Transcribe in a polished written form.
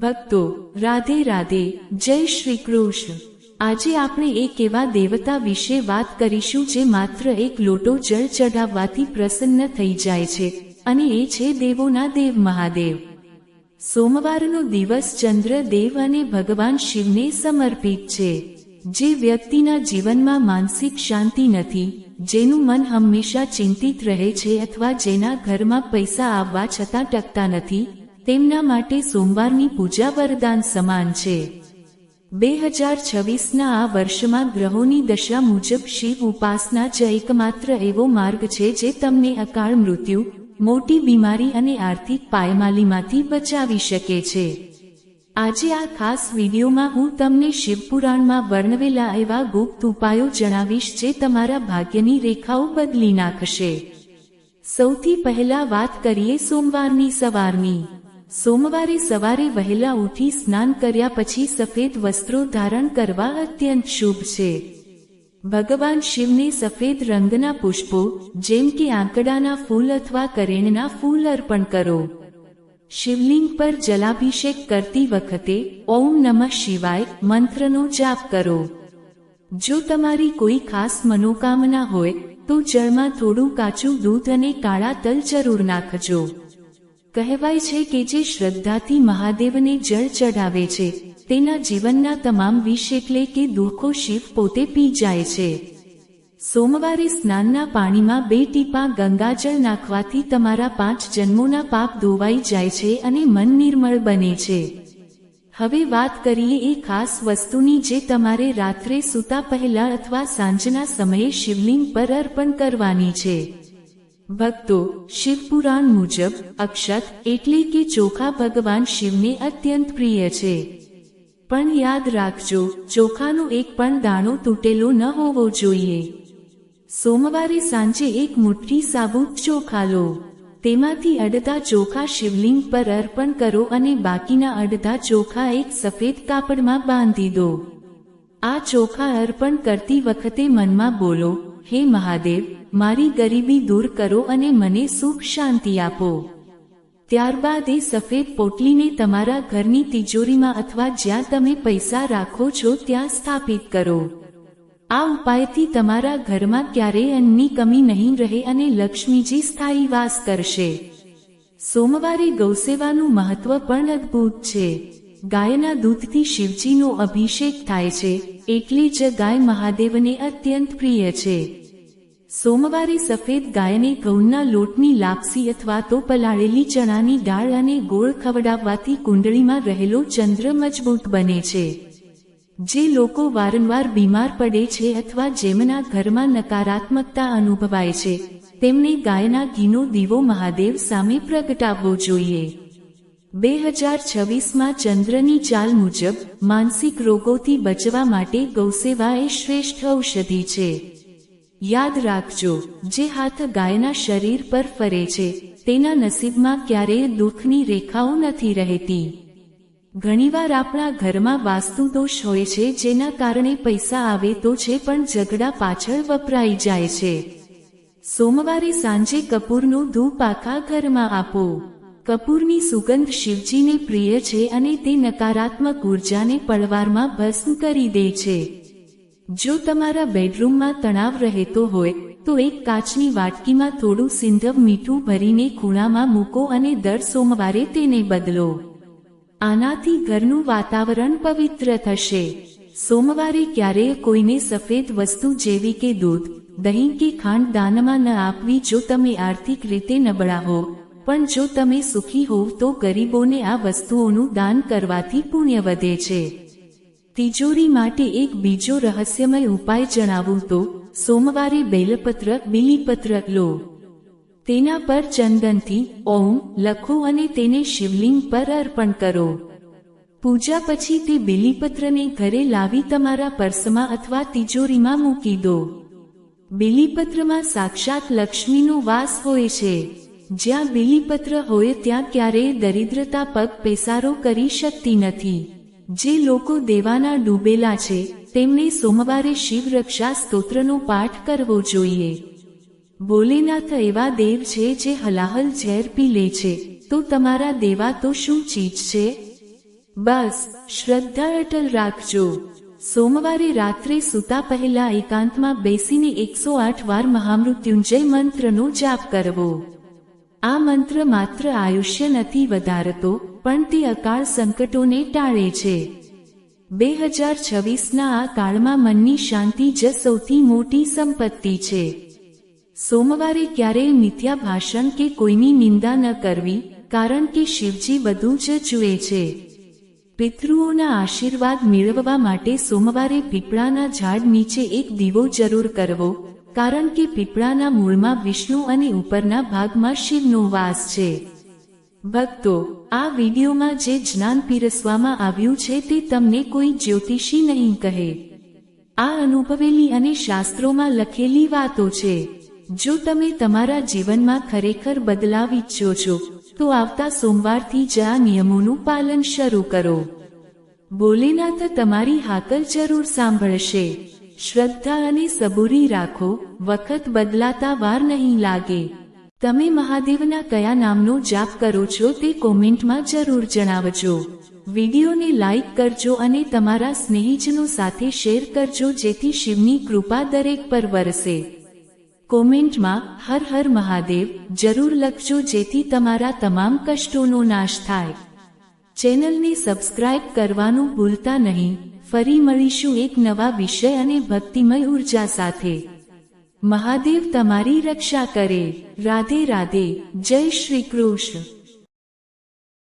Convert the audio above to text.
ભક્તો રાધે રાધે, જય શ્રી કૃષ્ણ। આજે આપણે એક એવા દેવતા વિશે વાત કરીશું જે માત્ર એક લોટો જળ ચઢાવવાથી પ્રસન્ન થઈ જાય છે, અને એ છે દેવોના દેવ મહાદેવ। સોમવારનો દિવસ ચંદ્ર દેવ અને ભગવાન શિવને સમર્પિત છે। જે વ્યક્તિના જીવનમાં માનસિક શાંતિ નથી, જેનું મન હંમેશા ચિંતિત રહે છે અથવા જેના ઘરમાં પૈસા આવવા છતાં ટકતા નથી, તેમના માટે સોમવારની પૂજા વરદાન સમાન છે। 2026ના આ વર્ષમાં ગ્રહોની દશા મુજબ શિવ ઉપાસના જ એકમાત્ર એવો માર્ગ છે જે તમને અકાળ મૃત્યુ, મોટી બીમારી અને આર્થિક પાયમાલીમાંથી બચાવી શકે છે। આજે આ ખાસ વિડીયોમાં હું તમને શિવપુરાણમાં વર્ણવેલા એવા ગુપ્ત ઉપાયો જણાવીશ જે તમારા ભાગ્યની રેખાઓ બદલી નાખશે। સૌથી પહેલા વાત કરીએ સોમવારની સવારની। સોમવારે સવારે વહેલા ઉઠી સ્નાન કર્યા પછી સફેદ વસ્ત્રો ધારણ કરવા અત્યંત શુભ છે। ભગવાન શિવને સફેદ રંગના પુષ્પો જેમ કે આંકડાના ફૂલ અથવા કરેણના ફૂલ અર્પણ કરો। શિવલિંગ પર જલાભિષેક કરતી વખતે ઓમ નમઃ શિવાય મંત્રનો જાપ કરો। જો તમારી કોઈ ખાસ મનોકામના હોય તો જળમાં થોડું કાચું દૂધ અને કાળા તલ જરૂર નાખજો। કહેવાય છે કે જે શ્રદ્ધાથી મહાદેવને જળ ચઢાવે છે તેના જીવનના તમામ વિષ એટલે કે દુઃખો શિવ પોતે પી જાય છે। સોમવારે સ્નાનના પાણીમાં 2 ટીપાં ગંગાજળ નાખવાથી તમારા 5 જન્મોના પાપ ધોવાઈ જાય છે અને મન નિર્મળ બને છે। હવે વાત કરીએ એ ખાસ વસ્તુની જે તમારે રાત્રે સૂતા પહેલા અથવા સાંજના સમયે શિવલિંગ પર અર્પણ કરવાની છે। ભક્તો, શિવપુરાણ મુજબ અક્ષત એટલે કે ચોખા ભગવાન શિવને અત્યંત પ્રિય છે। પણ યાદ રાખજો, ચોખાનો એક પણ દાણો તૂટેલો ન હોવો જોઈએ। સોમવારે સાંજે એક મુઠ્ઠી સાબુત ચોખા લો, તેમાંથી અડધા ચોખા શિવલિંગ પર અર્પણ કરો અને બાકીના અડધા ચોખા એક સફેદ કાપડમાં બાંધી દો। આ ચોખા અર્પણ કરતી વખતે મનમાં બોલો, હે મહાદેવ, મારી ગરીબી દૂર કરો અને મને સુખ શાંતિ આપો। ત્યારબાદ એ સફેદ પોટલીને તમારા ઘરની તિજોરીમાં અથવા જ્યાં તમે પૈસા રાખો છો ત્યાં સ્થાપિત કરો। આ ઉપાયથી તમારા ઘરમાં ક્યારેય અન્નની કમી નહીં રહે અને લક્ષ્મીજી સ્થાયી વાસ કરશે। સોમવારે ગૌસેવાનું મહત્વ પણ અદ્ભુત છે। ગાયના દૂધથી શિવજીનો અભિષેક થાય છે, એટલે જ ગાય મહાદેવને અત્યંત પ્રિય છે। સોમવારે સફેદ ગાયને ઘઉંના લોટની લાપસી અથવા તો પલાળેલી ચણાની દાળ અને ગોળ ખવડાવવાથી કુંડળીમાં રહેલો ચંદ્ર મજબૂત બને છે। જે લોકો વારંવાર બીમાર પડે છે અથવા જેમના ઘરમાં નકારાત્મકતા અનુભવાય છે, તેમને ગાયના ઘીનો દીવો મહાદેવ સામે પ્રગટાવવો જોઈએ। 2026માં ચંદ્રની ચાલ મુજબ માનસિક રોગોથી બચવા માટે ગૌસેવા એ શ્રેષ્ઠ ઔષધિ છે। યાદ રાખજો, જે હાથ ગાયના શરીર પર ફરે છે તેના નસીબમાં ક્યારેય દુઃખની રેખાઓ નથી રહેતી। ઘણીવાર આપણા ઘરમાં વાસ્તુ દોષ હોય છે જેના કારણે પૈસા આવે તો છે પણ ઝઘડા પાછળ વપરાઈ જાય છે। સોમવારે સાંજે કપૂરનો ધૂપ આખા ઘરમાં આપો। કપૂરની સુગંધ શિવજીને પ્રિય છે અને તે નકારાત્મક ઉર્જાને પળવારમાં ભસ્મ કરી દે છે। જો તમારા બેડરૂમમાં તણાવ રહેતો હોય તો એક કાચની વાટકીમાં થોડું સિંધવ મીઠું ભરીને ખૂણામાં મૂકો અને દર સોમવારે તેને બદલો। આનાથી ઘરનું વાતાવરણ પવિત્ર થશે। સોમવારે ક્યારેય કોઈને સફેદ વસ્તુ જેવી કે દૂધ, દહીં કે ખાંડ દાનમાં ન આપવી જો તમે આર્થિક રીતે નબળા હો, પણ જો તમે સુખી હોવ તો ગરીબોને આ વસ્તુઓનું દાન કરવાથી પુણ્ય વધે છે। તિજોરી માટે એક બીજો રહસ્યમય ઉપાય જણાવું તો સોમવારે બેલપત્ર બીલીપત્ર લો, તેના પર ચંદનથી ઓમ લખો અને તેને શિવલિંગ પર અર્પણ કરો। પૂજા પછી તે બીલીપત્રને ઘરે લાવી તમારા પર્સમાં અથવા તિજોરીમાં મૂકી દો। બીલીપત્રમાં સાક્ષાત લક્ષ્મીનો વાસ હોય છે। જ્યાં બીલીપત્ર હોય ત્યાં ક્યારેય દરિદ્રતા પગ પેસારો કરી શકતી નથી। જે લોકો દેવાના ડૂબેલા છે તેમને સોમવારે શિવ રક્ષા સ્તોત્રનો પાઠ કરવો જોઈએ। ભોલેનાથ એવા દેવ છે જે હલાહલ ઝેર પી લે છે, તો તમારા દેવા તો શું ચીજ છે। બસ શ્રદ્ધા અટલ રાખજો. સોમવારે રાત્રે સૂતા પહેલા એકાંતમાં બેસીને 108 વાર મહામૃત્યુંજય મંત્રનો જાપ કરવો. આ મંત્ર માત્ર આયુષ્ય નથી વધારતો, પણ તે અકાળ સંકટોને ટાળે છે. 2026ના આ કાળમાં મનની શાંતિ જ સૌથી મોટી સંપત્તિ છે. સોમવારે ક્યારેય મિથ્યા ભાષણ કે કોઈની નિંદા ન કરવી, કારણ કે શિવજી બધું જ જુએ છે. પિતૃઓના આશીર્વાદ મેળવવા માટે સોમવારે પીપળાના ઝાડ નીચે એક દીવો જરૂર કરવો, કારણ કે પીપળાના મૂળમાં વિષ્ણુ અને ઉપરના ભાગમાં શિવનો વાસ છે. ભક્તો, આ વિડીયોમાં જે જ્ઞાન પીરસવામાં આવ્યું છે તે તમને કોઈ જ્યોતિષી નહીં કહે. આ અનુભવેલી અને શાસ્ત્રોમાં લખેલી વાતો છે. જો તમે તમારા જીવનમાં ખરેખર બદલાવ ઈચ્છો છો, તો આવતા સોમવારથી જ આ નિયમોનું પાલન શરૂ કરો. ભોલેનાથ તમારી હાકલ જરૂર સાંભળશે. શ્રદ્ધા અને સબૂરી રાખો, વખત બદલાતા વાર નહીં લાગે. તમે મહાદેવના કયા નામનો જાપ કરો છો તે કોમેન્ટમાં જરૂર જણાવજો. વિડીયોને લાઈક કરજો અને તમારા સ્નેહીજનો સાથે શેર કરજો, જેથી શિવની કૃપા દરેક પર વરસે. કોમેન્ટમાં હર હર મહાદેવ જરૂર લખજો, જેથી તમારા તમામ કષ્ટોનો નાશ થાય. ચેનલને સબસ્ક્રાઇબ કરવાનું ભૂલતા નહીં. ફરી મળીશું એક નવા વિષય અને ભક્તિમય ઉર્જા સાથે. મહાદેવ તમારી રક્ષા કરે. રાધે રાધે. જય શ્રી કૃષ્ણ.